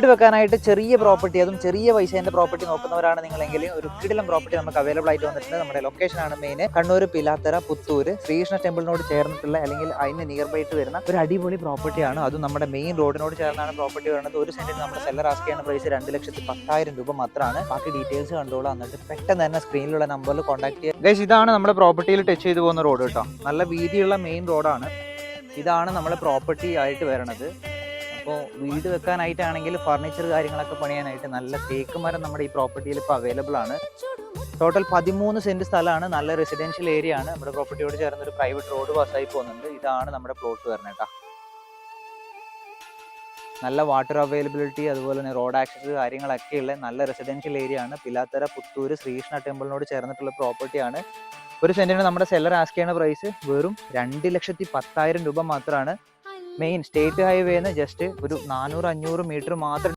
വീട് വെക്കാനായിട്ട് ചെറിയ പ്രോപ്പർട്ടി, അതും ചെറിയ പൈസേന്റെ പ്രോപ്പർട്ടി നോക്കുന്നവരാണ് നിങ്ങളെങ്കിൽ ഒരു കിടിലം പ്രോപ്പർട്ടി നമുക്ക് അവൈലബിൾ ആയിട്ട് വന്നിട്ടുണ്ട്. നമ്മുടെ ലൊക്കേഷനാണ് മെയിൻ കണ്ണൂർ, പിലാത്തറ, പുത്തൂര്, ശ്രീകൃഷ്ണ ടെമ്പിളിനോട് ചേർന്നിട്ടുള്ള അല്ലെങ്കിൽ അതിന് നിയർ ബൈറ്റ് വരുന്ന ഒരു അടിപൊളി പ്രോപ്പർട്ടിയാണ്. അതും നമ്മുടെ മെയിൻ റോഡിനോട് ചേർന്നാണ് പ്രോപ്പർട്ടി വരുന്നത്. ഒരു സെന്റിന് നമ്മുടെ സെല്ലർ ആസ്ക് ചെയ്യുന്ന പ്രൈസ് 2,10,000 രൂപ മാത്രമാണ്. ബാക്കി ഡീറ്റെയിൽസ് കണ്ടോളൂ. എന്നിട്ട് പെട്ടെന്ന് തന്നെ സ്ക്രീനിലുള്ള നമ്പറിൽ കോൺടാക്ട് ചെയ്യുക. ഗൈസ്, ഇതാണ് നമ്മുടെ പ്രോപ്പർട്ടിയിൽ ടച്ച് ചെയ്ത് പോകുന്ന റോഡ് കേട്ടോ. നല്ല വീതിയുള്ള മെയിൻ റോഡാണ്. ഇതാണ് നമ്മളെ പ്രോപ്പർട്ടി ആയിട്ട് വരണത്. അപ്പോൾ വീട് വെക്കാനായിട്ടാണെങ്കിൽ ഫർണിച്ചർ കാര്യങ്ങളൊക്കെ പണിയാനായിട്ട് നല്ല തേക്ക് മരം നമ്മുടെ ഈ പ്രോപ്പർട്ടിയിൽ ഇപ്പോൾ അവൈലബിൾ ആണ്. ടോട്ടൽ 13 സെന്റ് സ്ഥലമാണ്. നല്ല റെസിഡൻഷ്യൽ ഏരിയ ആണ്. നമ്മുടെ പ്രോപ്പർട്ടിയോട് ചേർന്ന് ഒരു പ്രൈവറ്റ് റോഡ് പാസ്സായി പോകുന്നുണ്ട്. ഇതാണ് നമ്മുടെ പ്ലോട്ട് വരുന്നത് കേട്ടോ. നല്ല വാട്ടർ അവൈലബിലിറ്റി, അതുപോലെ തന്നെ റോഡ് ആക്സസ് കാര്യങ്ങളൊക്കെ ഉള്ള നല്ല റെസിഡൻഷ്യൽ ഏരിയ ആണ്. പിലാത്തറ, പുത്തൂര്, ശ്രീകൃഷ്ണ ടെമ്പിളിനോട് ചേർന്നിട്ടുള്ള പ്രോപ്പർട്ടിയാണ്. ഒരു സെന്റിന് നമ്മുടെ സെല്ലർ ആസ്ക് ചെയ്യുന്ന പ്രൈസ് വെറും 2,10,000 രൂപ മാത്രമാണ്. മെയിൻ സ്റ്റേറ്റ് ഹൈവേന്ന് ജസ്റ്റ് ഒരു 400-500 മീറ്റർ മാത്രം